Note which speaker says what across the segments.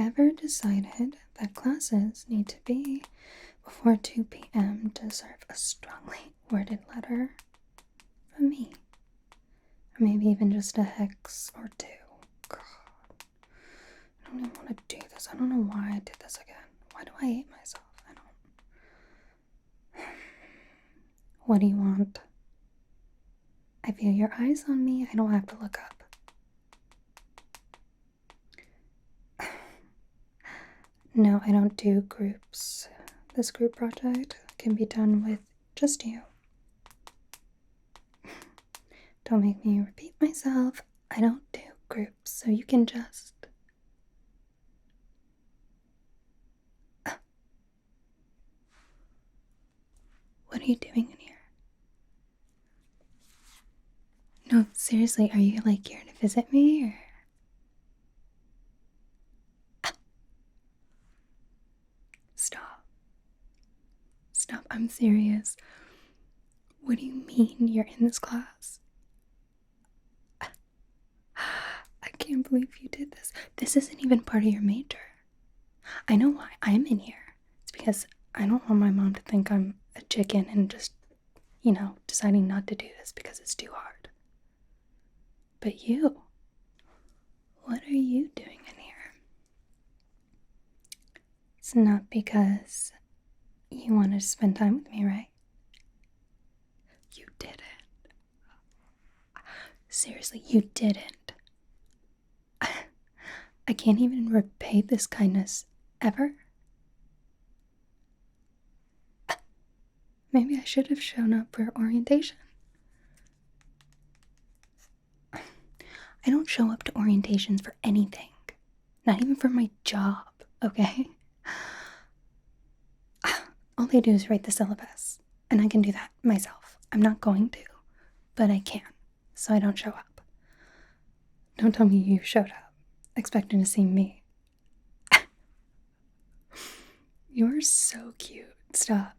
Speaker 1: ever decided that classes need to be before 2 p.m. deserve a strongly worded letter from me. Or maybe even just a hex or two. God, I don't even want to do this. I don't know why I did this again. Why do I hate myself? I don't. What do you want? I feel your eyes on me. I don't have to look up. No, I don't do groups. This group project can be done with just you. Don't make me repeat myself. I don't do groups, so you can just... What are you doing in here? No, seriously, are you like here to visit me or... Stop. Stop, I'm serious. What do you mean you're in this class? I can't believe you did this. This isn't even part of your major. I know why I'm in here. It's because I don't want my mom to think I'm a chicken and just, deciding not to do this because it's too hard. But you, what are you doing in here? It's not because you want to spend time with me, right? You didn't. Seriously, you didn't. I can't even repay this kindness ever. Maybe I should have shown up for orientation. I don't show up to orientations for anything. Not even for my job, okay? All they do is write the syllabus, and I can do that myself. I'm not going to, but I can, so I don't show up. Don't tell me you showed up, expecting to see me. You're so cute. Stop.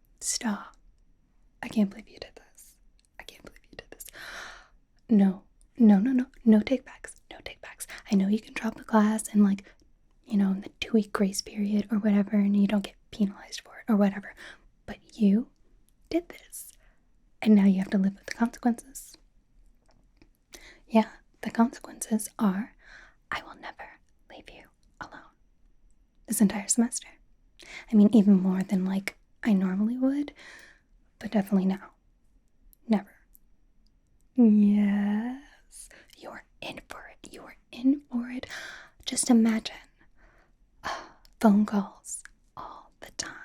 Speaker 1: I can't believe you did this. No take backs. I know you can drop the class and in the 2-week grace period or whatever, and you don't get penalized for it or whatever. But you did this, and now you have to live with the consequences. Yeah, the consequences are I will never leave you alone this entire semester. I mean, even more than I normally would, but definitely now. Never. Yes, you're in for it. Just imagine phone calls all the time.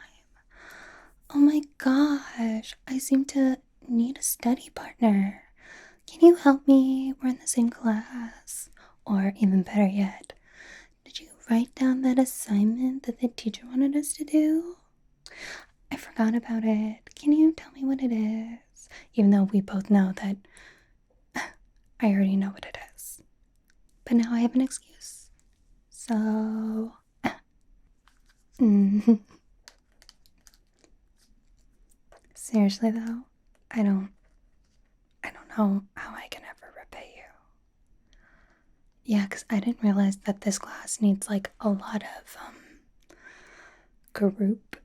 Speaker 1: Oh my gosh, I seem to need a study partner. Can you help me? We're in the same class. Or even better yet, did you write down that assignment that the teacher wanted us to do? I forgot about it. Can you tell me what it is? Even though we both know that I already know what it is. But now I have an excuse. So... Seriously though, I don't know how I can ever repay you. Yeah, because I didn't realize that this class needs a lot of group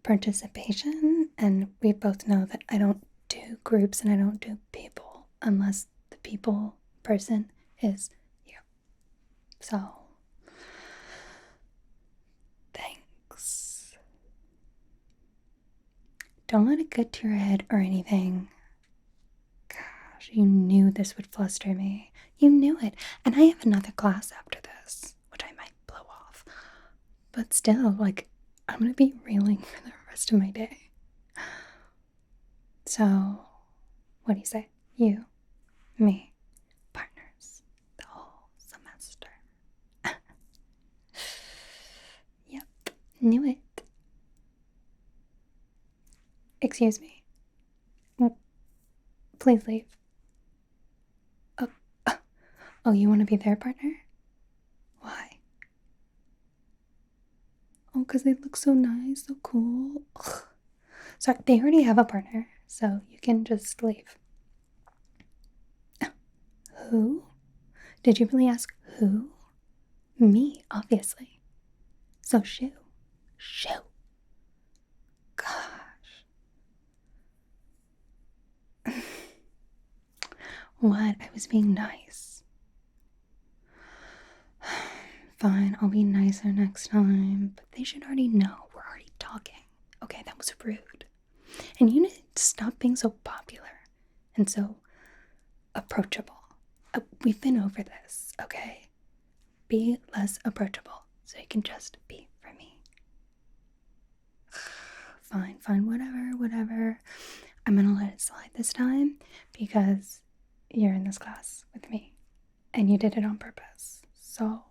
Speaker 1: participation, and we both know that I don't do groups and I don't do people unless the people person is you. So, thanks. Don't let it get to your head or anything. Gosh, you knew this would fluster me. You knew it. And I have another class after this, which I might blow off. But still, I'm gonna be reeling for the rest of my day. So, what do you say? You, me, partners, the whole semester. Yep, knew it. Excuse me. Please leave. Oh, you want to be their partner? Why? Oh, because they look so nice, so cool. Ugh. Sorry, they already have a partner, so you can just leave. Who? Did you really ask who? Me, obviously. So shoo. Shoo. Gosh. What? I was being nice. Fine, I'll be nicer next time. But they should already know we're already talking. Okay, that was rude. And you need to stop being so popular and so approachable. We've been over this, okay? Be less approachable so you can just be for me. Fine, whatever. I'm gonna let it slide this time because you're in this class with me and you did it on purpose. So,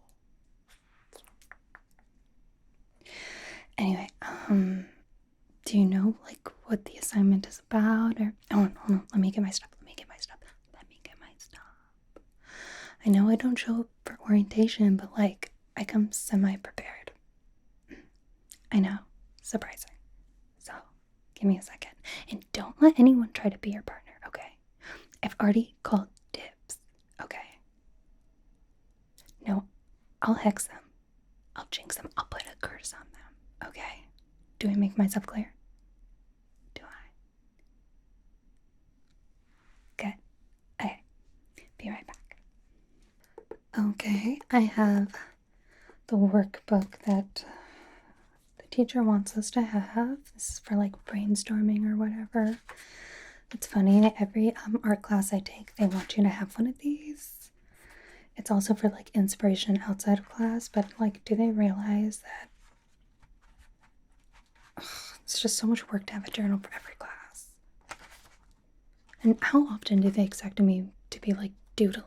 Speaker 1: anyway, do you know like what the assignment is about? Or hold on, let me get my stuff. I know I don't show up for orientation, but like I come semi-prepared. I know, surprising. So, give me a second. And don't let anyone try to be your partner, okay? I've already called dibs, okay? No, I'll hex them. I'll jinx them. I'll put a curse on them, okay? Do I make myself clear? Do I? Good. Okay. Be right back. Okay, I have the workbook that the teacher wants us to have. This is for like brainstorming or whatever. It's funny, every art class I take, they want you to have one of these. It's also for like inspiration outside of class, but like, do they realize that it's just so much work to have a journal for every class? And how often do they expect me to be like doodling?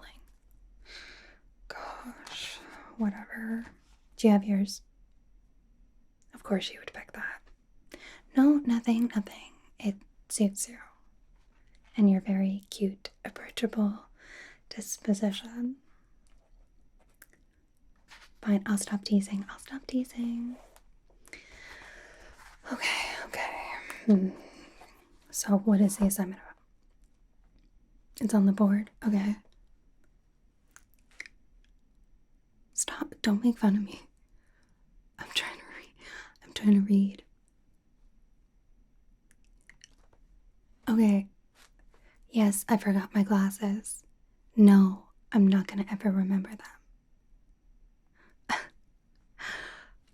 Speaker 1: Gosh, whatever. Do you have yours? Of course you would pick that. No, nothing. It suits you. And your very cute, approachable disposition. Fine, I'll stop teasing. Okay. So what is the assignment about? It's on the board. Okay. Stop. Don't make fun of me. I'm trying to read. Okay. Yes, I forgot my glasses. No, I'm not gonna ever remember them.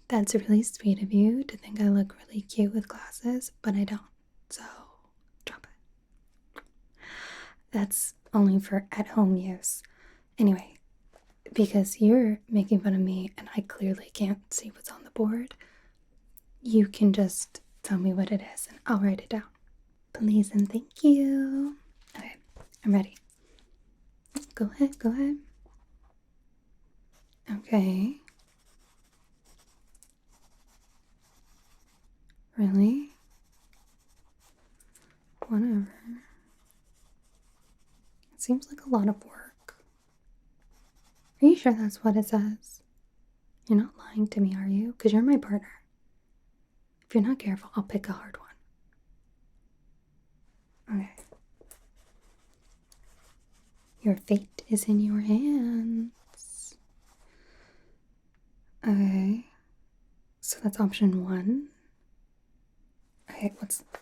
Speaker 1: That's really sweet of you to think I look really cute with glasses, but I don't. So, drop it. That's only for at-home use. Anyway, because you're making fun of me and I clearly can't see what's on the board, you can just tell me what it is and I'll write it down. Please and thank you. Okay, I'm ready. Go ahead. Okay. Really? Whatever. It seems like a lot of work. Are you sure that's what it says? You're not lying to me, are you? Because you're my partner. If you're not careful, I'll pick a hard one. Okay. Your fate is in your hands. Okay. So that's option 1. Okay,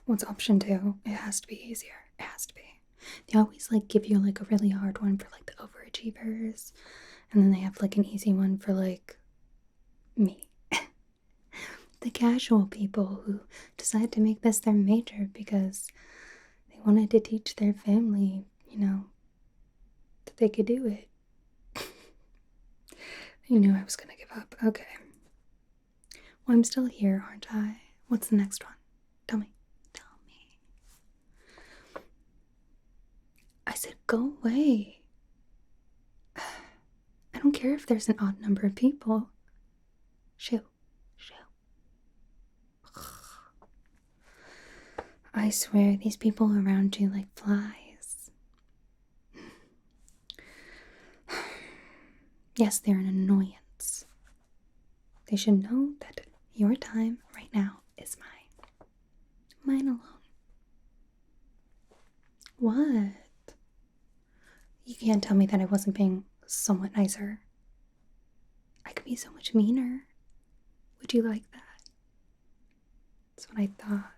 Speaker 1: what's option 2? It has to be easier. It has to be. They always like give you like a really hard one for like the overachievers, and then they have like an easy one for like me. The casual people who decide to make this their major because they wanted to teach their family, that they could do it. You knew I was gonna give up. Okay. Well, I'm still here, aren't I? What's the next one? Tell me. I said go away. I don't care if there's an odd number of people. Shoo. I swear, these people around you like flies. Yes, they're an annoyance. They should know that your time right now is mine. Mine alone. What? You can't tell me that I wasn't being somewhat nicer. I could be so much meaner. Would you like that? That's what I thought.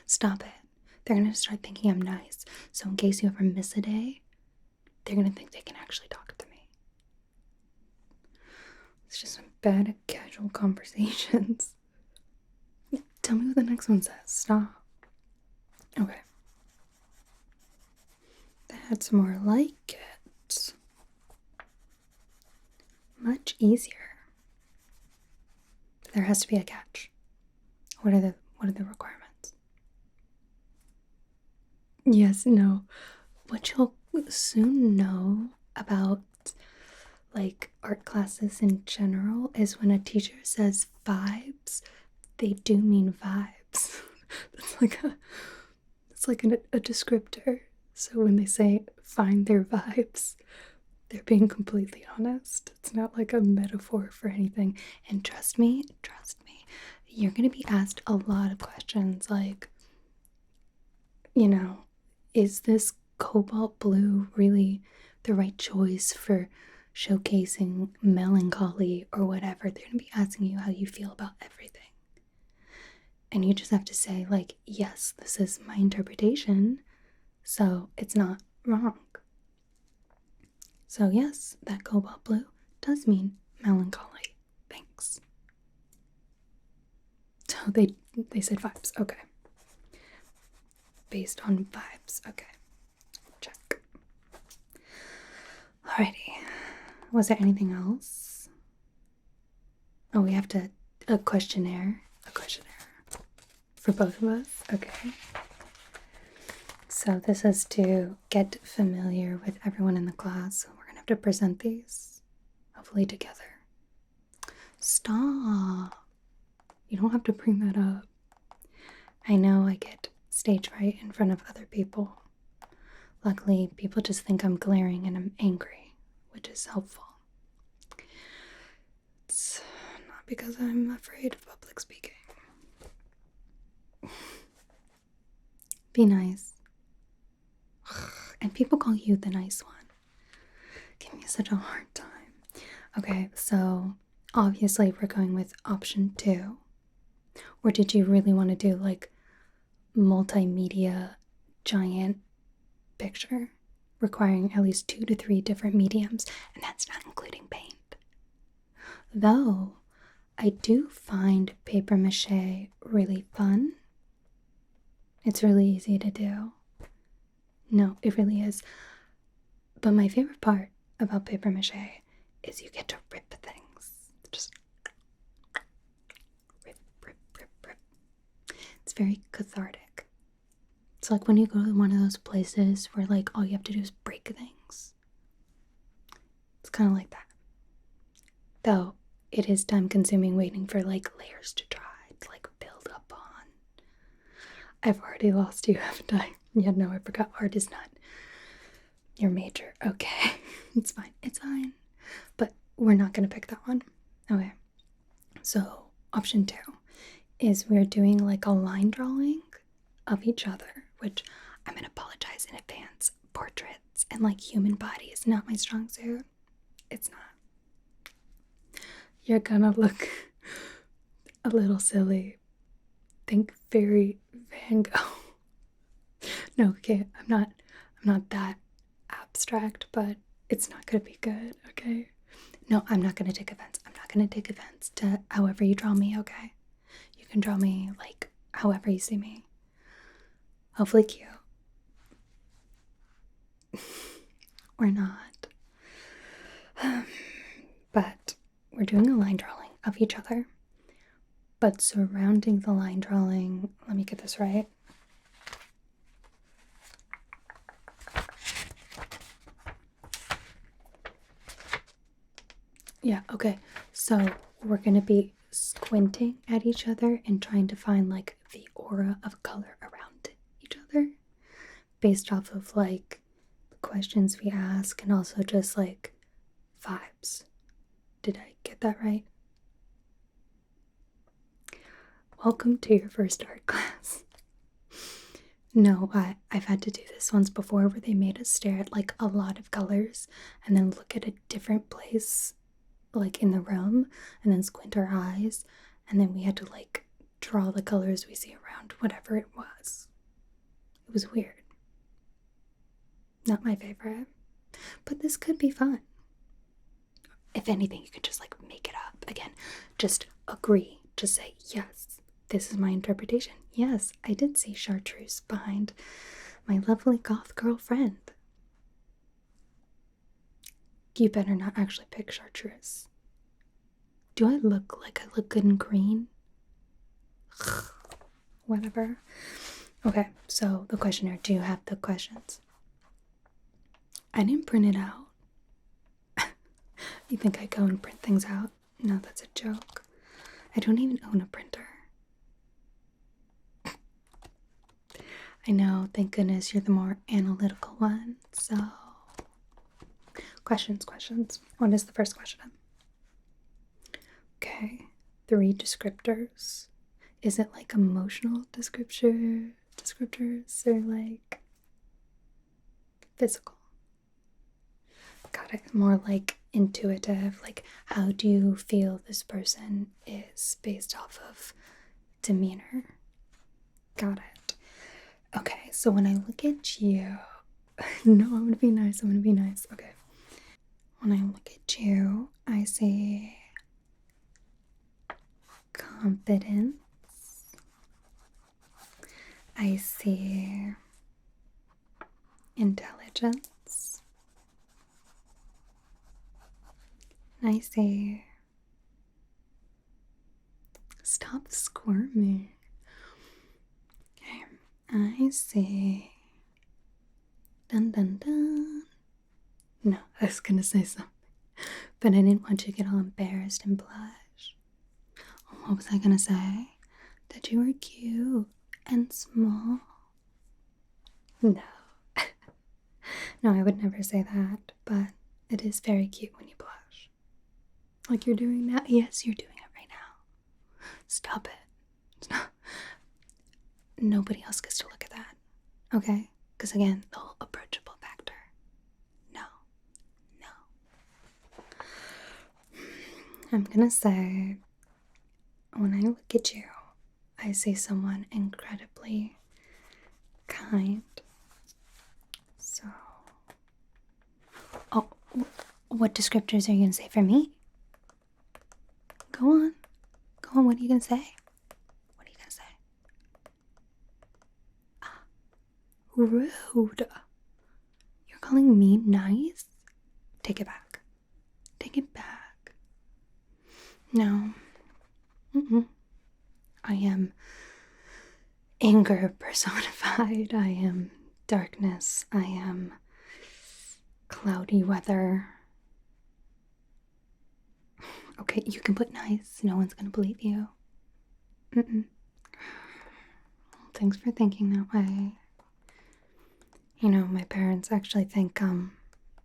Speaker 1: Stop it. They're gonna start thinking I'm nice. So in case you ever miss a day, they're gonna think they can actually talk to me. It's just bad at casual conversations. Tell me what the next one says. Stop. Okay. That's more like it. Much easier. There has to be a catch. What are the requirements? Yes, no. What you'll soon know about like art classes in general is when a teacher says vibes, they do mean vibes. It's like a descriptor. So when they say find their vibes, they're being completely honest. It's not like a metaphor for anything. And trust me, you're gonna be asked a lot of questions like, is this cobalt blue really the right choice for showcasing melancholy or whatever? They're gonna be asking you how you feel about everything. And you just have to say, like, yes, this is my interpretation, so it's not wrong. So yes, that cobalt blue does mean melancholy. Thanks. So they said vibes. Okay. Based on vibes. Okay. Check. Alrighty. Was there anything else? Oh, we have a questionnaire. A questionnaire. For both of us? Okay. So this is to get familiar with everyone in the class. We're gonna have to present these, hopefully together. Stop. You don't have to bring that up. I know I get stage fright in front of other people. Luckily, people just think I'm glaring and I'm angry, which is helpful. It's not because I'm afraid of public speaking. Be nice. And people call you the nice one. Give me such a hard time. Okay, so obviously we're going with option 2. Or did you really want to do like multimedia giant picture requiring at least 2 to 3 different mediums, and that's not including paint? Though I do find paper mache really fun. It's really easy to do. No, it really is. But my favorite part about paper mache is you get to rip things. Just rip. It's very cathartic. It's like when you go to one of those places where like all you have to do is break things. It's kind of like that. Though it is time consuming waiting for like layers to dry to like build up on. I've already lost you, haven't I? Yeah, no, I forgot art is not your major. Okay. It's fine. But we're not gonna pick that one. Okay. So option 2 is we're doing like a line drawing of each other, which I'm gonna apologize in advance. Portraits and like human body is not my strong suit. It's not. You're gonna look a little silly. Think very Van Gogh. No, okay, I'm not that abstract, but it's not gonna be good, okay? No, I'm not gonna take offense. I'm not gonna take offense to however you draw me, okay? You can draw me like however you see me. Hopefully cute. Or not. But we're doing a line drawing of each other. But surrounding the line drawing, let me get this right. Yeah, okay. So we're gonna be squinting at each other and trying to find like the aura of color around each other based off of like the questions we ask and also just like vibes. Did I get that right? Welcome to your first art class. No, I've had to do this once before where they made us stare at like a lot of colors and then look at a different place like in the room and then squint our eyes, and then we had to like draw the colors we see around whatever it was. It was weird. Not my favorite, but this could be fun. If anything, you could just like make it up. Again, just agree. Just say, yes, this is my interpretation. Yes, I did see chartreuse behind my lovely goth girl friend. You better not actually pick chartreuse. Do I look like I look good in green? Whatever. Okay, so the questionnaire. Do you have the questions? I didn't print it out. You think I go and print things out? No, that's a joke. I don't even own a printer. I know, thank goodness you're the more analytical one. So, questions. What is the first question? Okay, 3 descriptors. Is it like emotional descriptors or like physical? Got it. More like intuitive, like how do you feel this person is based off of demeanor? Got it. Okay, so when I look at you, no, I'm gonna be nice. Okay. When I look at you, I see confidence. I see intelligence. I see. Stop squirming. Okay, I see. Dun dun dun. No, I was gonna say something, but I didn't want you to get all embarrassed and blush. What was I gonna say? That you were cute and small. No. No, I would never say that, but it is very cute when you blush. Like you're doing that? Yes, you're doing it right now. Stop it. Nobody else gets to look at that, okay? Because again, the whole approachable factor. No. I'm gonna say, when I look at you, I see someone incredibly kind. So, oh, what descriptors are you gonna say for me? Go on, what are you gonna say? Rude. You're calling me nice? Take it back. No. I am anger personified. I am darkness. I am cloudy weather. Okay, you can put nice. No one's gonna believe you. Thanks for thinking that way. You know, my parents actually think,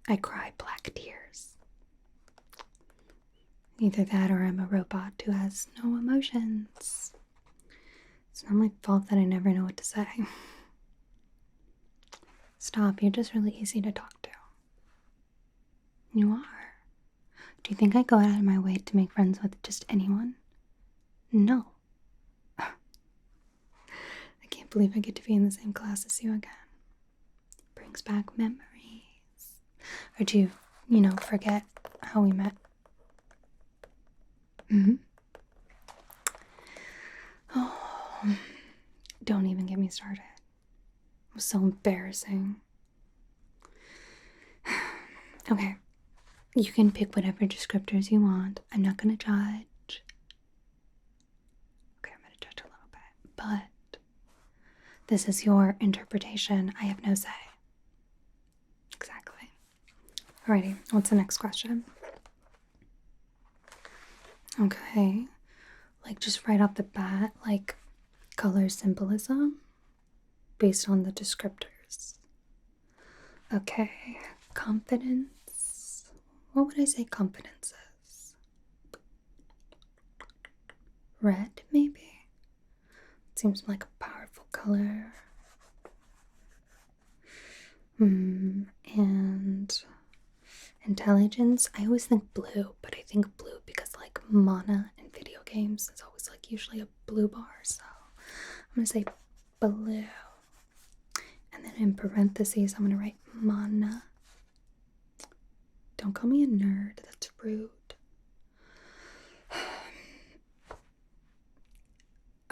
Speaker 1: I cry black tears. Either that or I'm a robot who has no emotions. It's not my fault that I never know what to say. Stop, you're just really easy to talk to. You are. Do you think I go out of my way to make friends with just anyone? No. I can't believe I get to be in the same class as you again. Brings back memories. Or do you, forget how we met? Oh, don't even get me started. It was so embarrassing. Okay, you can pick whatever descriptors you want. I'm not gonna judge. Okay, I'm gonna judge a little bit, but this is your interpretation. I have no say. Exactly. Alrighty, what's the next question? Okay, like just right off the bat, like color symbolism based on the descriptors. Okay, confidence. What would I say confidence is? Red, maybe? It seems like a powerful color. And Intelligence, I always think blue, but I think blue because like mana in video games is always like usually a blue bar, so I'm gonna say blue. And then in parentheses, I'm gonna write mana. Don't call me a nerd, that's rude.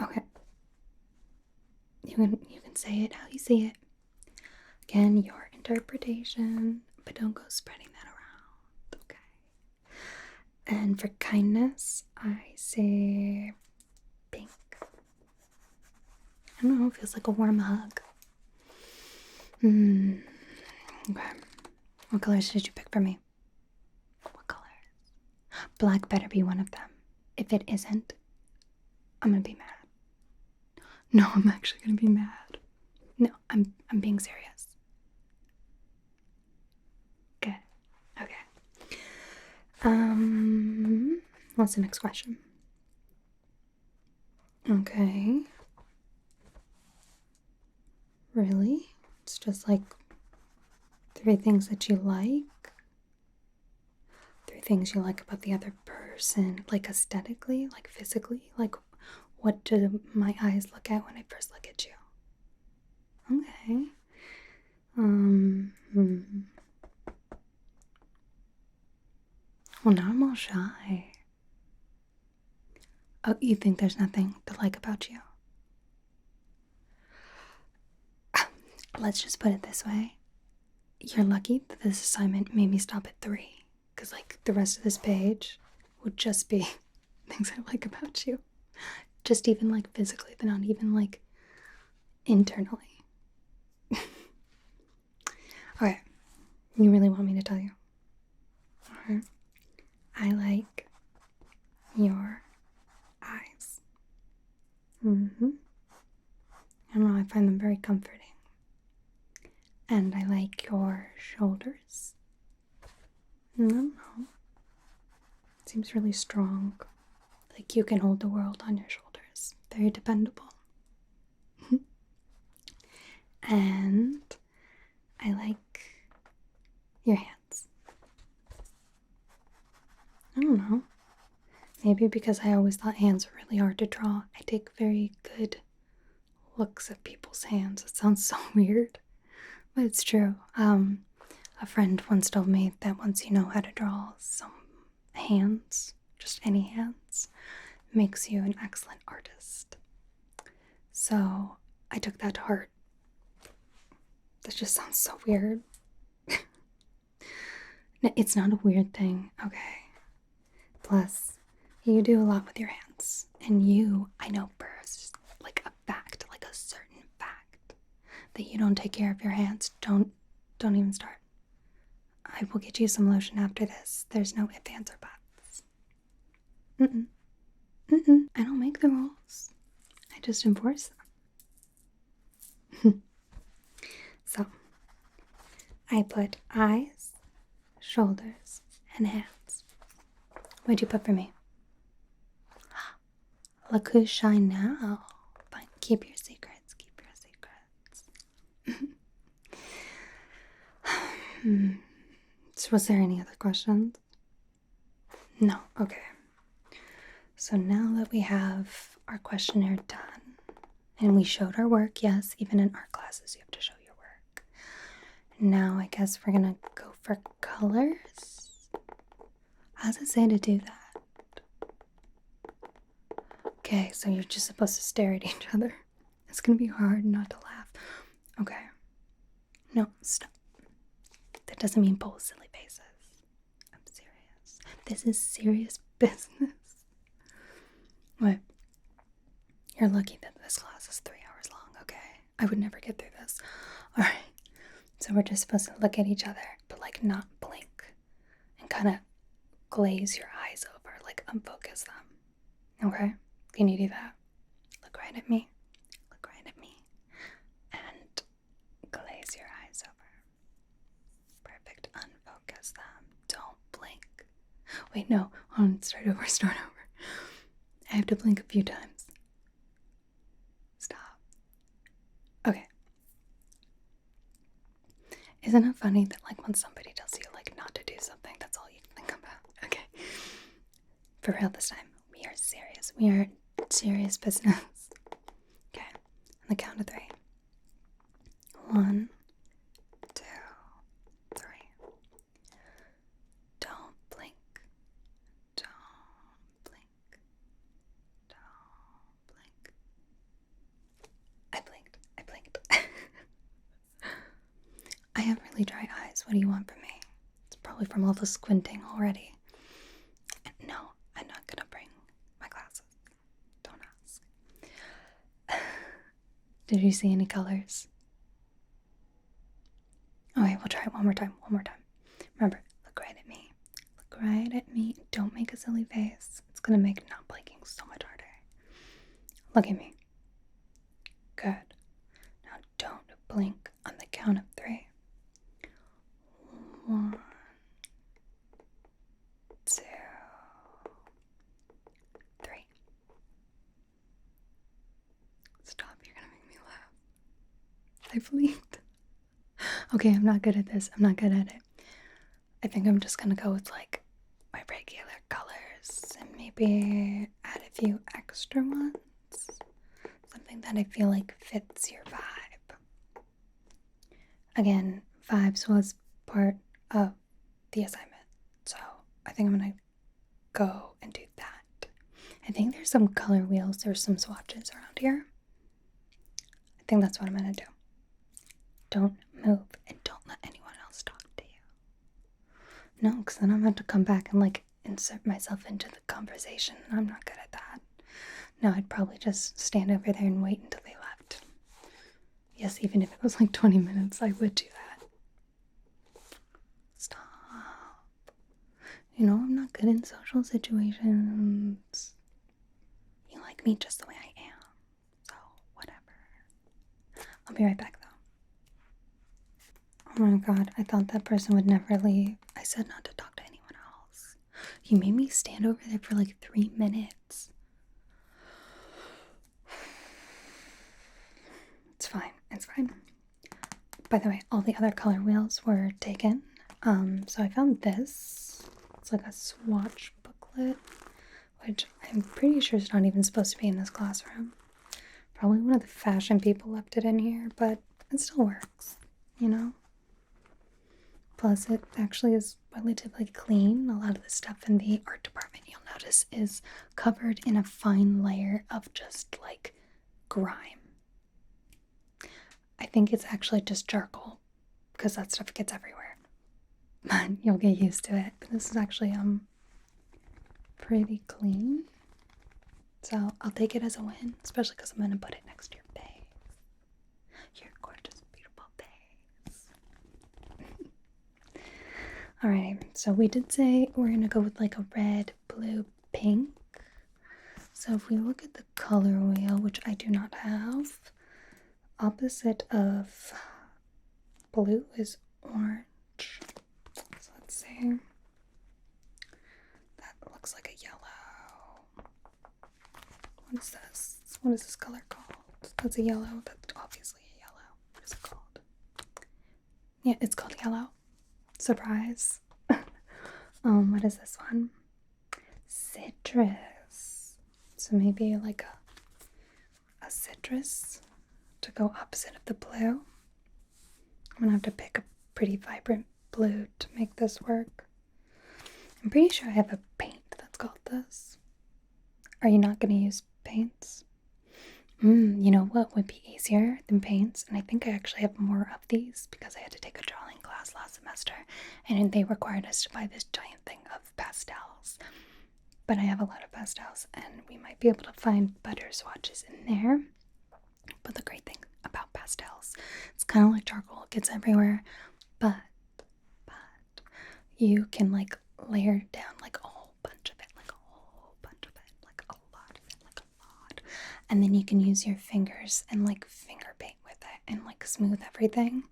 Speaker 1: Okay. You can say it how you see it. Again, your interpretation, but don't go spreading that around, okay? And for kindness, I say pink. I don't know, it feels like a warm hug. Okay. What colors did you pick for me? What colors? Black better be one of them. If it isn't, I'm gonna be mad. No, I'm actually gonna be mad. No, I'm being serious. Good. Okay. What's the next question? Okay. Really? It's just like 3 things that you like? 3 things you like about the other person, like aesthetically, like physically, like what do my eyes look at when I first look at you? Okay. Well, now I'm all shy. Oh, you think there's nothing to like about you? Let's just put it this way. You're lucky that this assignment made me stop at 3. Because, like, the rest of this page would just be things I like about you. Just even, like, physically, but not even, like, internally. Okay. You really want me to tell you? Okay. I like your eyes. I don't know, I find them very comforting. And I like your shoulders. I don't know. It seems really strong. Like you can hold the world on your shoulders. Very dependable. And I like your hands. I don't know. Maybe because I always thought hands were really hard to draw. I take very good looks at people's hands. It sounds so weird, but it's true. A friend once told me that once you know how to draw some hands, just any hands, makes you an excellent artist. So I took that to heart. That just sounds so weird. No, it's not a weird thing, okay? Plus, you do a lot with your hands. And you, I know first, like a fact, like a certain fact, that you don't take care of your hands. Don't even start. I will get you some lotion after this. There's no ifs, ands, or buts. I don't make the rules. I just enforce them. So, I put eyes, shoulders, and hands. What'd you put for me? Look who's shy now. Fine, keep your secrets, keep your secrets. So was there any other questions? No, okay. So now that we have our questionnaire done, and we showed our work, yes, even in art classes you have to show your work. Now I guess we're gonna go for colors. How does it say to do that? Okay, so you're just supposed to stare at each other. It's gonna be hard not to laugh. Okay. No, stop. That doesn't mean pull silly faces. I'm serious. This is serious business. What? You're lucky that this class is 3 hours long, okay? I would never get through this. Alright. So we're just supposed to look at each other, but like not blink. And kind of glaze your eyes over, like unfocus them. Okay? Can you do that? Look right at me. Look right at me. And glaze your eyes over. Perfect. Unfocus them. Don't blink. Wait, no. Hold on. Start over. I have to blink a few times. Stop. Okay. Isn't it funny that like when somebody tells you like not to do something, for real this time. We are serious. We are serious business. Okay, on the count of 3. 1, 2, 3. Don't blink. Don't blink. Don't blink. I blinked. I blinked. I have really dry eyes. What do you want from me? It's probably from all the squinting already. And no, I'm not gonna bring my glasses. Don't ask. Did you see any colors? Okay, we'll try it one more time. Remember, look right at me. Look right at me. Don't make a silly face. It's gonna make not blinking so much harder. Look at me. Good. Now don't blink on the count of 3. 1, 2, 3. Stop, you're gonna make me laugh. I blinked. Okay, I'm not good at this. I'm not good at it. I think I'm just gonna go with like my regular colors and maybe add a few extra ones. Something that I feel like fits your vibe. Again, vibes was part of the assignment, so I think I'm gonna go and do that. I think there's some color wheels, there's some swatches around here. I think that's what I'm gonna do. Don't move and don't let anyone else talk to you. No, because then I'm going to come back and like insert myself into the conversation. I'm not good at that. No, I'd probably just stand over there and wait until they left. Yes, even if it was like 20 minutes, I would do that. Stop. You know, I'm not good in social situations. You like me just the way I am. So, whatever. I'll be right back though. Oh my god, I thought that person would never leave. I said not to talk to anyone else. You made me stand over there for like 3 minutes. It's fine. It's fine. By the way, all the other color wheels were taken. So I found this. It's like a swatch booklet, which I'm pretty sure is not even supposed to be in this classroom. Probably one of the fashion people left it in here, but it still works, you know? Plus, it actually is relatively clean. A lot of the stuff in the art department, you'll notice, is covered in a fine layer of just like grime. I think it's actually just charcoal because that stuff gets everywhere. But you'll get used to it. But this is actually pretty clean. So I'll take it as a win, especially because I'm going to put it next to your face. Your gorgeous, beautiful face. Alright, so we did say we're going to go with like a red, blue, pink. So if we look at the color wheel, which I do not have, opposite of blue is orange. So let's see. That looks like a yellow. What is this? What is this color called? That's a yellow. That's obviously a yellow. What is it called? Yeah, it's called yellow. Surprise. What is this one? Citrus. So maybe like a citrus to go opposite of the blue. I'm gonna have to pick a pretty vibrant blue to make this work. I'm pretty sure I have a paint that's called this. Are you not gonna use paints? You know what would be easier than paints? And I think I actually have more of these because I had to take a drawing class last semester and they required us to buy this giant thing of pastels. But I have a lot of pastels and we might be able to find better swatches in there. But the great thing about pastels, it's kind of like charcoal, it gets everywhere, but you can like layer down like a whole bunch of it, like a lot of it, and then you can use your fingers and like finger paint with it and like smooth everything.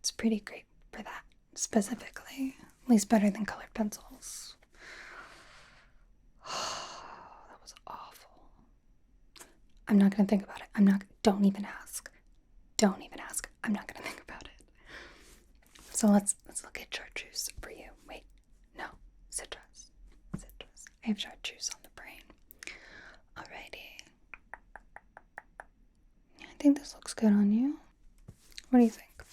Speaker 1: It's pretty great for that specifically, at least better than colored pencils. That was awful. I'm not gonna think about it. Don't even ask. I'm not gonna think about it. So let's look at chartreuse for you. Wait, no, citrus. I have chartreuse on the brain. Alrighty. I think this looks good on you. What do you think?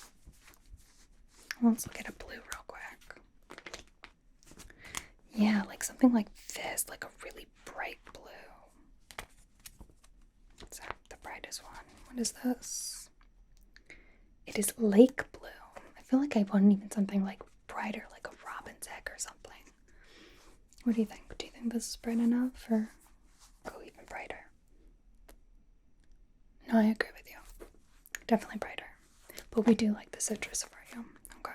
Speaker 1: Let's look at a blue real quick. Yeah, like something like this, like a really bright blue. What's that? The brightest one. What is this? It is lake blue. I feel like I want even something like brighter, like a robin's egg or something. What do you think? Do you think this is bright enough, or go even brighter? No, I agree with you. Definitely brighter. But we do like the citrus for you. Okay.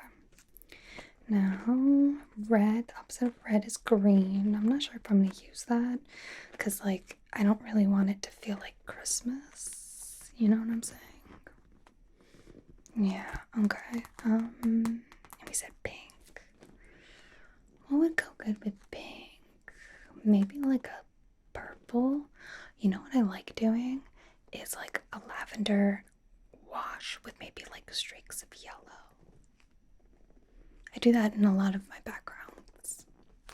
Speaker 1: Now, red. The opposite of red is green. I'm not sure if I'm going to use that, because, like, I don't really want it to feel like Christmas. You know what I'm saying? Yeah, okay. And we said pink. What would go good with pink? Maybe like a purple. You know what I like doing is like a lavender wash with maybe like streaks of yellow. I do that in a lot of my backgrounds.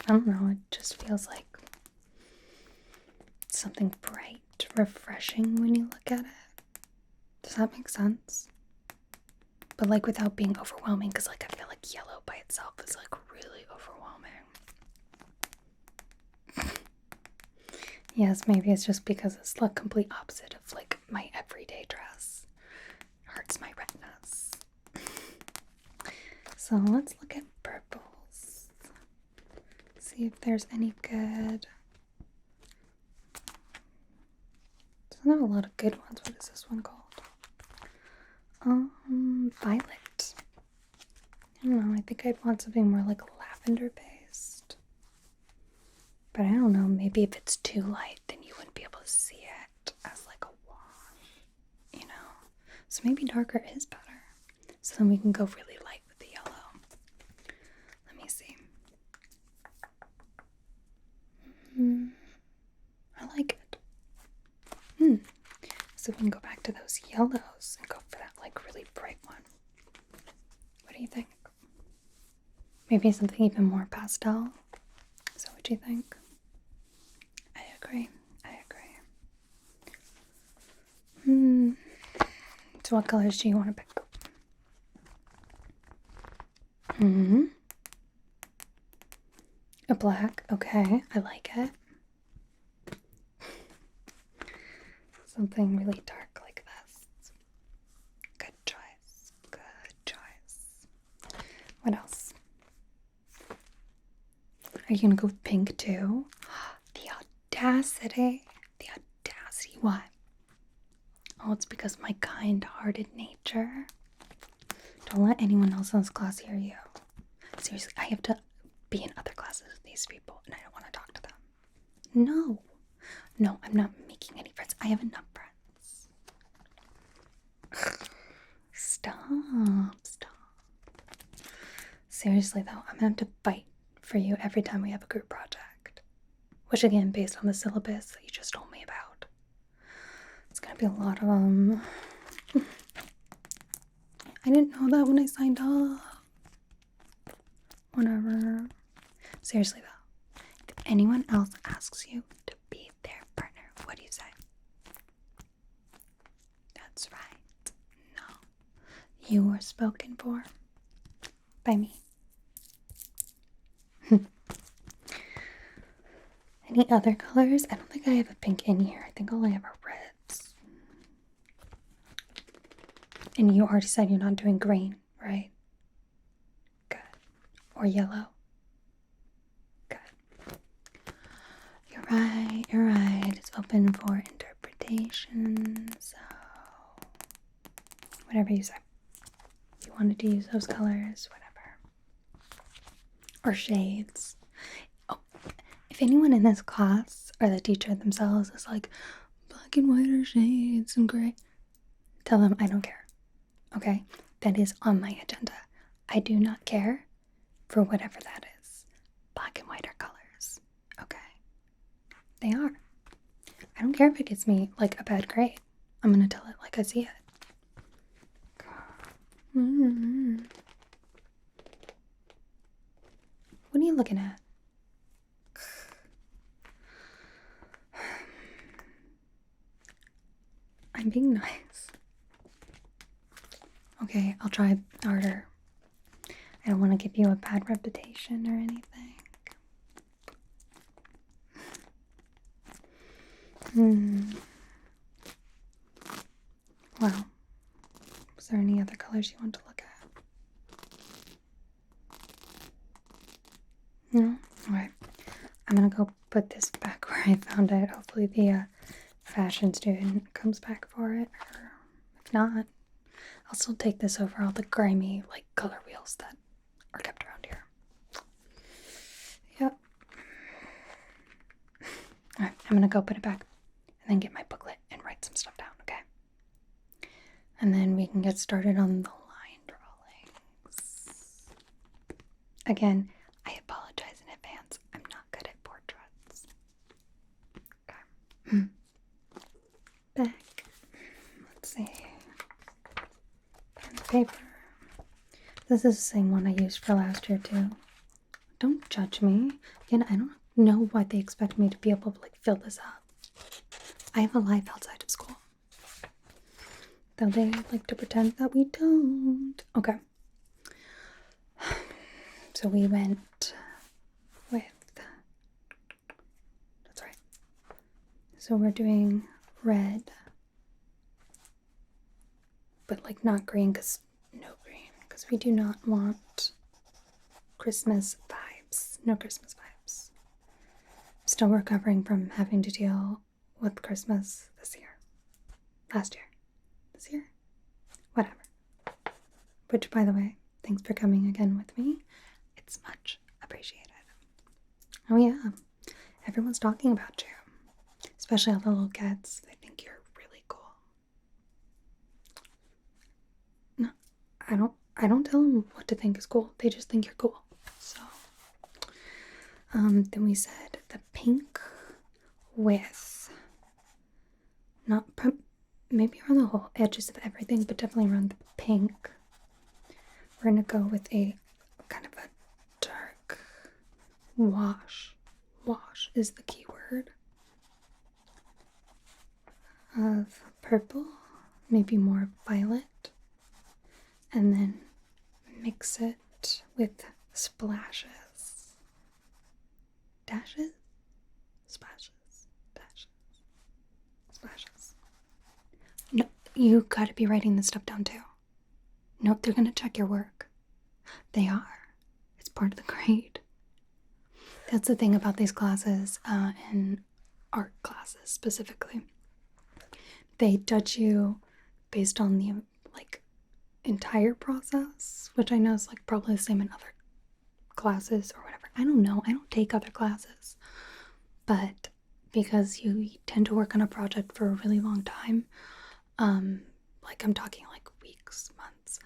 Speaker 1: I don't know, it just feels like something bright, refreshing when you look at it. Does that make sense? But like without being overwhelming, because like I feel like yellow by itself is like really overwhelming. Yes, maybe it's just because it's the complete opposite of like my everyday dress. It hurts my retinas. So let's look at purples. See if there's any good. There's not a lot of good ones. What is this one called? Violet. I don't know, I think I'd want something more like lavender based. But I don't know, maybe if it's too light, then you wouldn't be able to see it as like a wash, you know? So maybe darker is better. So then we can go really light with the yellow. Let me see. I like it. So we can go back to those yellows and go for that like really bright one. What do you think? Maybe something even more pastel? Is that what you think? I agree. So what colors do you want to pick? A black. Okay, I like it. Something really dark like this. Good choice. What else? Are you gonna go with pink too? The audacity. Why? Oh, it's because of my kind-hearted nature. Don't let anyone else in this class hear you. Seriously, I have to be in other classes with these people, and I don't want to talk to them. No, I'm not making any friends. I have enough friends. Stop. Seriously, though, I'm gonna have to fight for you every time we have a group project. Which, again, based on the syllabus that you just told me about. It's gonna be a lot of, I didn't know that when I signed up. Whatever. Seriously, though, if anyone else asks you to be their partner, what do you say? That's right. No. You were spoken for by me. Any other colors? I don't think I have a pink in here. I think all I have are reds. And you already said you're not doing green, right? Good. Or yellow. Good. You're right. It's open for interpretation, so whatever you say. If you wanted to use those colors, whatever. Or shades. Oh, if anyone in this class or the teacher themselves is like, black and white are shades and gray, tell them I don't care. Okay? That is on my agenda. I do not care for whatever that is. Black and white are colors. Okay? They are. I don't care if it gets me like a bad grade. I'm gonna tell it like I see it. What are you looking at? I'm being nice. Okay, I'll try harder. I don't want to give you a bad reputation or anything. Well, is there any other colors you want to look at? No? Alright. I'm gonna go put this back where I found it. Hopefully the fashion student comes back for it. Or if not, I'll still take this over all the grimy, like, color wheels that are kept around here. Yep. Alright, I'm gonna go put it back and then get my booklet and write some stuff down, okay? And then we can get started on the line drawings. Again, I apologize in advance. I'm not good at portraits. Okay. Back. Let's see. Pen and paper. This is the same one I used for last year too. Don't judge me. Again, I don't know why they expect me to be able to like fill this up. I have a life outside of school. Though they like to pretend that we don't. Okay. So we went with, that's right. So we're doing red, but like not green, because no green, because we do not want Christmas vibes. No Christmas vibes. I'm still recovering from having to deal with Christmas this year. Last year. This year? Whatever. Which, by the way, thanks for coming again with me. It's much appreciated. Oh yeah, everyone's talking about you. Especially all the little kids. They think you're really cool. No, I don't tell them what to think is cool. They just think you're cool. So, then we said the pink with not maybe around the whole edges of everything, but definitely around the pink. We're gonna go with a kind of a dark wash. Wash is the key word. Of purple, maybe more violet, and then mix it with splashes. Dashes? Splashes. Dashes. Splashes. No, you gotta be writing this stuff down too. No, they're gonna check your work. They are. It's part of the grade. That's the thing about these classes, in art classes specifically. They judge you based on the, like, entire process, which I know is, like, probably the same in other classes or whatever. I don't know. I don't take other classes. But because you tend to work on a project for a really long time, like I'm talking like weeks, months,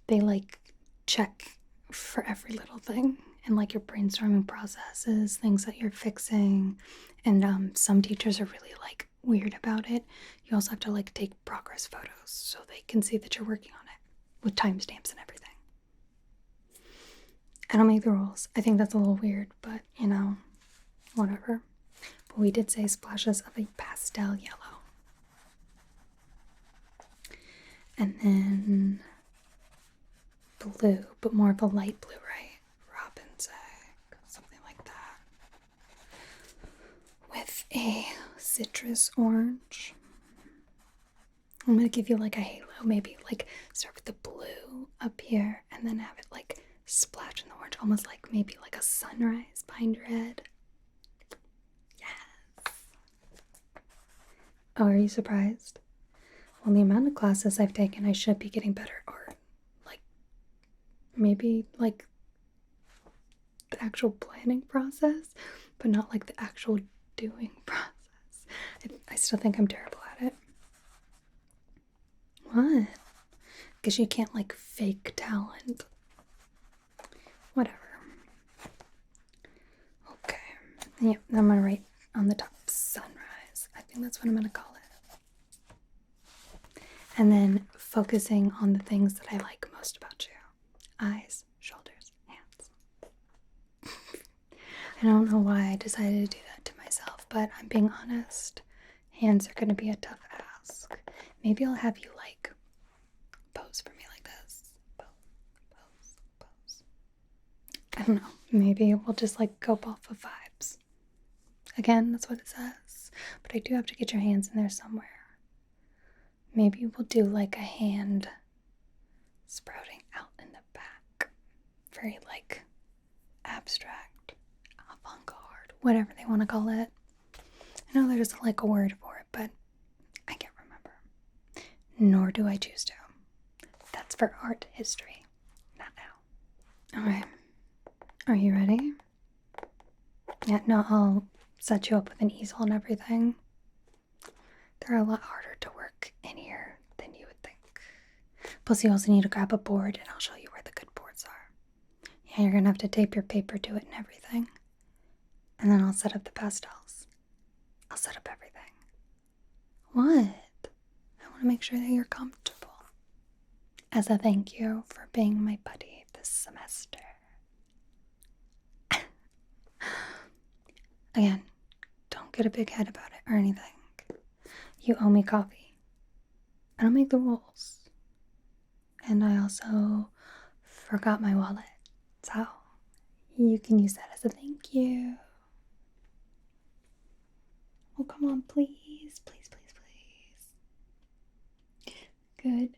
Speaker 1: they like check for every little thing and like your brainstorming processes, things that you're fixing. And some teachers are really like weird about it. You also have to like take progress photos so they can see that you're working on it with timestamps and everything. I don't make the rules. I think that's a little weird, but you know, whatever. But we did say splashes of a pastel yellow. And then blue, but more of a light blue, right? Robin's egg, something like that. With a citrus orange. I'm gonna give you like a halo, maybe like start with the blue up here and then have it like splash in the orange, almost like maybe like a sunrise behind your head. Yes. Oh, are you surprised? Well, the amount of classes I've taken, I should be getting better art. Like, maybe like the actual planning process, but not like the actual doing process. I still think I'm terrible at it. What? Because you can't like fake talent. Whatever. Okay. Yep, I'm gonna write on the top sunrise. I think that's what I'm gonna call it. And then focusing on the things that I like most about you. Eyes, shoulders, hands. I don't know why I decided to do that to myself, but I'm being honest. Hands are gonna be a tough ask. desk. Maybe I'll have you like pose for me like this. Pose. I don't know. Maybe we'll just like go off of vibes. Again, that's what it says. But I do have to get your hands in there somewhere. Maybe we'll do like a hand sprouting out in the back. Very like abstract, avant-garde, whatever they want to call it. I know there's like a word for it, but I can't remember. Nor do I choose to. That's for art history, not now. Alright. Are you ready? Yeah, no, I'll set you up with an easel and everything. They're a lot harder to work in here than you would think. Plus, you also need to grab a board, and I'll show you where the good boards are. Yeah, you're gonna have to tape your paper to it and everything. And then I'll set up the pastels. I'll set up everything. What? I want to make sure that you're comfortable. As a thank you for being my buddy this semester. Again, don't get a big head about it or anything. You owe me coffee. I don't make the rules. And I also forgot my wallet. So you can use that as a thank you. Oh, come on, please. Please. Good